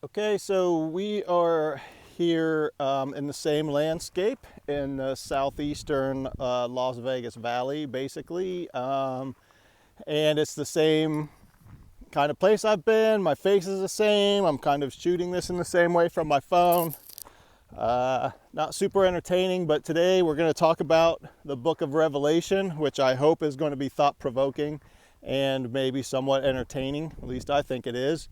Okay, so we are here in the same landscape in the southeastern Las Vegas Valley, basically. And it's the same kind of place I've been. My face is the same. I'm kind of shooting this in the same way from my phone. Not super entertaining, but today we're going to talk about the book of Revelation, which I hope is going to be thought-provoking and maybe somewhat entertaining. At least I think it is.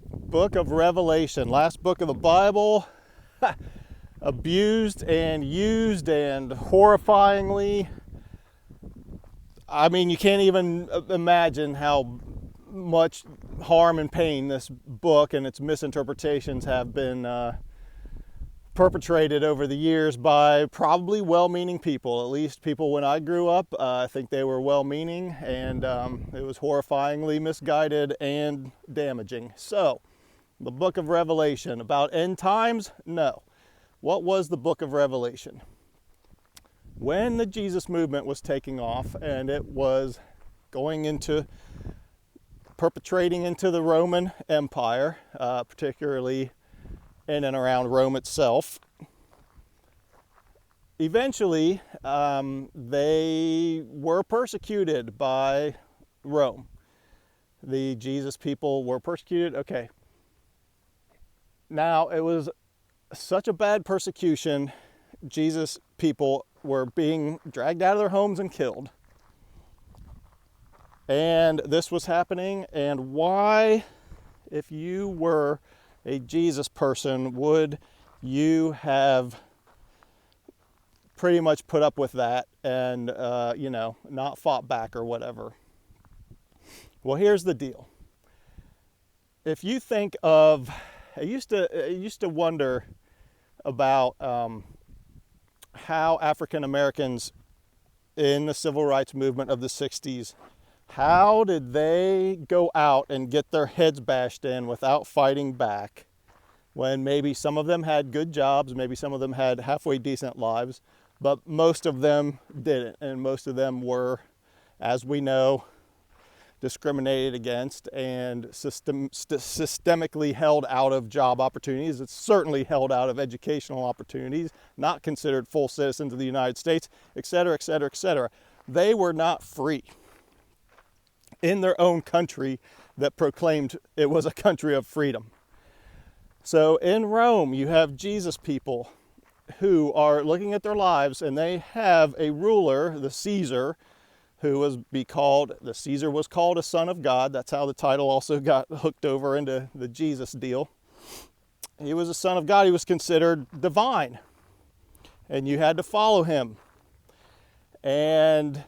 Book of Revelation, last book of the Bible, abused and used and horrifyingly. I mean, you can't even imagine how much harm and pain this book and its misinterpretations have been perpetrated over the years by probably well-meaning people. At least people when I grew up, I think they were well-meaning, and it was horrifyingly misguided and damaging. So, the book of Revelation, about end times? No. What was the book of Revelation? When the Jesus movement was taking off and it was going into perpetrating into the Roman Empire, particularly in and around Rome itself. Eventually, they were persecuted by Rome. The Jesus people were persecuted. Okay. Now, it was such a bad persecution, Jesus people were being dragged out of their homes and killed. And this was happening, and why, if you were a Jesus person, would you have pretty much put up with that and, not fought back or whatever? Well, here's the deal. If you think of, I used to wonder about how African Americans in the civil rights movement of the 60s, how did they go out and get their heads bashed in without fighting back when maybe some of them had good jobs, maybe some of them had halfway decent lives, but most of them didn't, and most of them were, as we know, discriminated against and systemically held out of job opportunities. It's certainly held out of educational opportunities, not considered full citizens of the United States, etc., etc., etc. They were not free in their own country that proclaimed it was a country of freedom. So in Rome, you have Jesus people who are looking at their lives, and they have a ruler, the Caesar, who the Caesar was called a son of God. That's how the title also got hooked over into the Jesus deal. He was a son of God. He was considered divine, and you had to follow him. And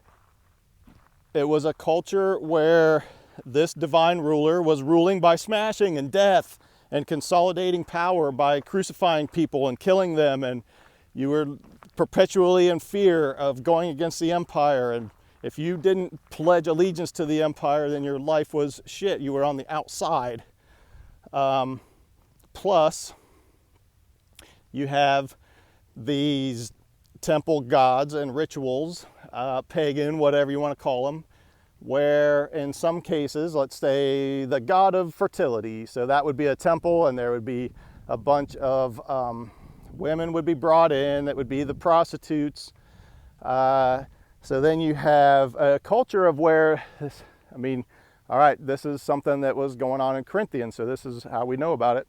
it was a culture where this divine ruler was ruling by smashing and death and consolidating power by crucifying people and killing them. And you were perpetually in fear of going against the empire. And if you didn't pledge allegiance to the empire, then your life was shit. You were on the outside. Plus, you have these temple gods and rituals, pagan, whatever you want to call them, where in some cases, let's say the god of fertility, so that would be a temple, and there would be a bunch of women would be brought in, that would be the prostitutes. So then you have a culture of where, all right, this is something that was going on in Corinthians, so this is how we know about it.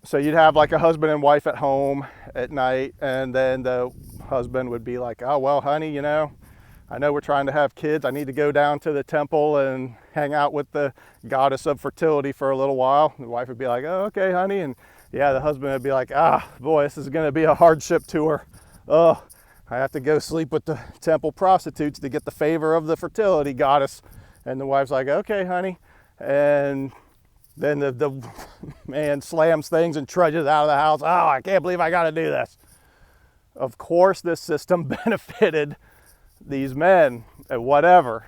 So you'd have like a husband and wife at home at night, and then the husband would be like, oh, well, honey, I know we're trying to have kids. I need to go down to the temple and hang out with the goddess of fertility for a little while. The wife would be like, oh, okay, honey. And yeah, the husband would be like, boy, this is going to be a hardship tour. Oh, I have to go sleep with the temple prostitutes to get the favor of the fertility goddess. And the wife's like, okay, honey. And then the man slams things and trudges out of the house. Oh, I can't believe I got to do this. Of course, this system benefited these men and whatever.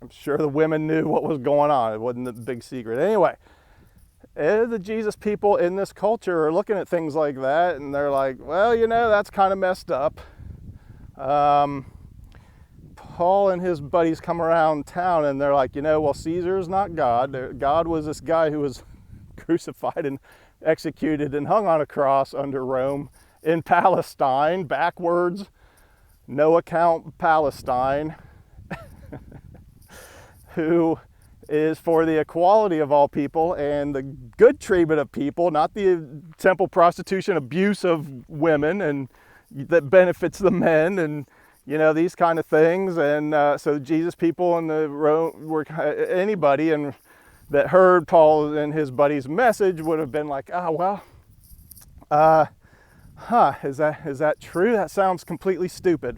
I'm sure the women knew what was going on. It wasn't a big secret. Anyway, the Jesus people in this culture are looking at things like that, and they're like, well, that's kind of messed up. Paul and his buddies come around town, and they're like, well, Caesar's not God. God was this guy who was crucified and executed and hung on a cross under Rome in Palestine, backwards, no account Palestine, who is for the equality of all people and the good treatment of people, not the temple prostitution abuse of women and that benefits the men and these kind of things. And so Jesus people in the Rome were anybody and that heard Paul and his buddies' message would have been like, is that true? That sounds completely stupid.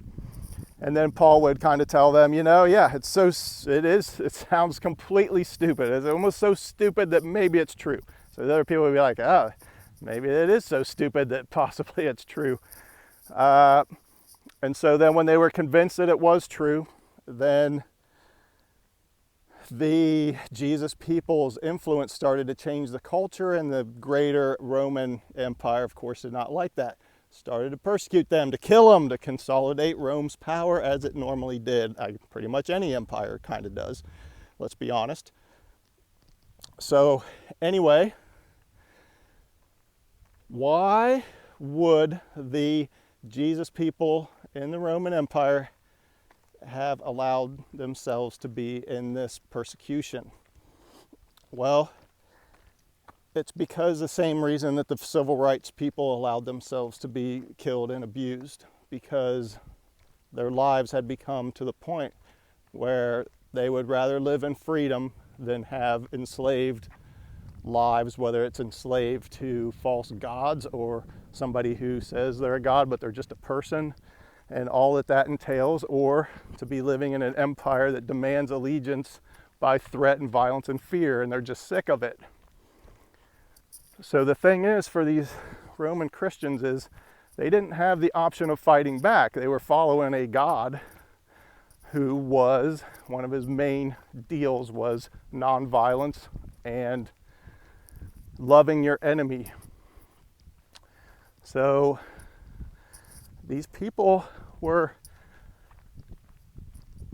And then Paul would kind of tell them, it sounds completely stupid. It's almost so stupid that maybe it's true. So the other people would be like, maybe it is so stupid that possibly it's true. And so then when they were convinced that it was true, then the Jesus people's influence started to change the culture, and the greater Roman Empire, of course, did not like that. Started to persecute them, to kill them, to consolidate Rome's power as it normally did. Pretty much any empire kind of does, let's be honest. So anyway, why would the Jesus people in the Roman Empire have allowed themselves to be in this persecution? Well, it's because the same reason that the civil rights people allowed themselves to be killed and abused, because their lives had become to the point where they would rather live in freedom than have enslaved lives, whether it's enslaved to false gods or somebody who says they're a god but they're just a person and all that entails, or to be living in an empire that demands allegiance by threat and violence and fear, and they're just sick of it. So the thing is, for these Roman Christians, is they didn't have the option of fighting back. They were following a god who was, one of his main deals was nonviolence and loving your enemy. So these people were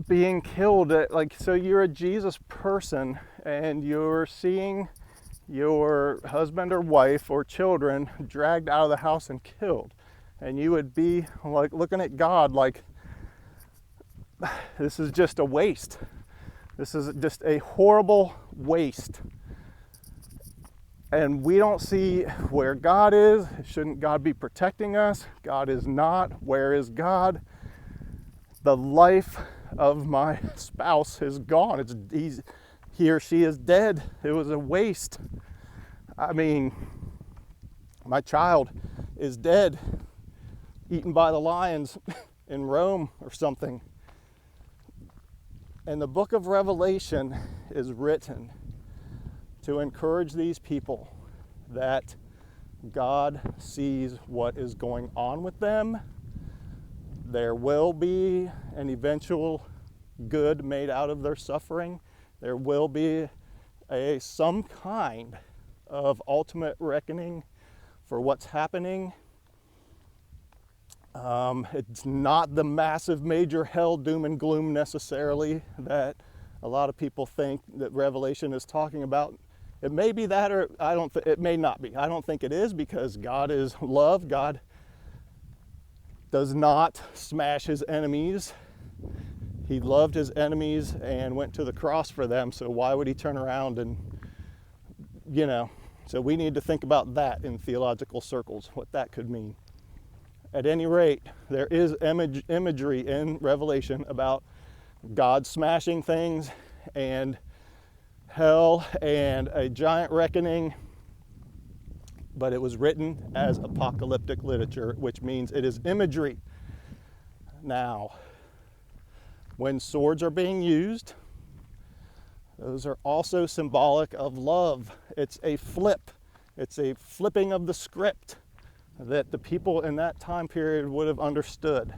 being killed so you're a Jesus person and you're seeing your husband or wife or children dragged out of the house and killed, and you would be like looking at God like, this is just a waste. This is just a horrible waste. And we don't see where God is. Shouldn't God be protecting us? God is not. Where is God? The life of my spouse is gone. He or she is dead. It was a waste. I mean, my child is dead, eaten by the lions in Rome or something. And the book of Revelation is written to encourage these people that God sees what is going on with them. There will be an eventual good made out of their suffering. There will be some kind of ultimate reckoning for what's happening. It's not the massive major hell, doom and gloom necessarily that a lot of people think that Revelation is talking about. It may be that, or it may not be. I don't think it is, because God is love. God does not smash his enemies. He loved his enemies and went to the cross for them. So why would he turn around and, so we need to think about that in theological circles, what that could mean. At any rate, there is imagery in Revelation about God smashing things and hell and a giant reckoning, but it was written as apocalyptic literature, which means it is imagery. Now, when swords are being used, those are also symbolic of love. It's a flip. It's a flipping of the script that the people in that time period would have understood.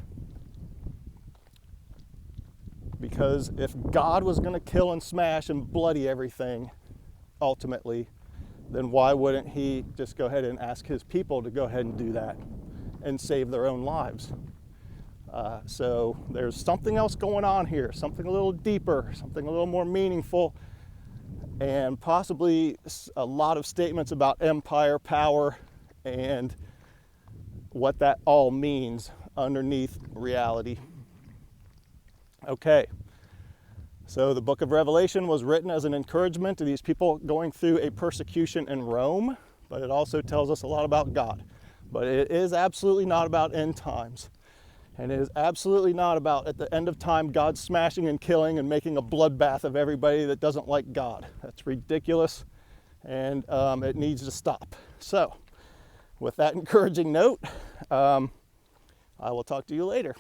Because if God was going to kill and smash and bloody everything, ultimately, then why wouldn't he just go ahead and ask his people to go ahead and do that and save their own lives? So there's something else going on here, something a little deeper, something a little more meaningful. and possibly a lot of statements about empire power and what that all means underneath reality. Okay, so the book of Revelation was written as an encouragement to these people going through a persecution in Rome, but it also tells us a lot about God. But it is absolutely not about end times. And it is absolutely not about, at the end of time, God smashing and killing and making a bloodbath of everybody that doesn't like God. That's ridiculous, and it needs to stop. So, with that encouraging note, I will talk to you later.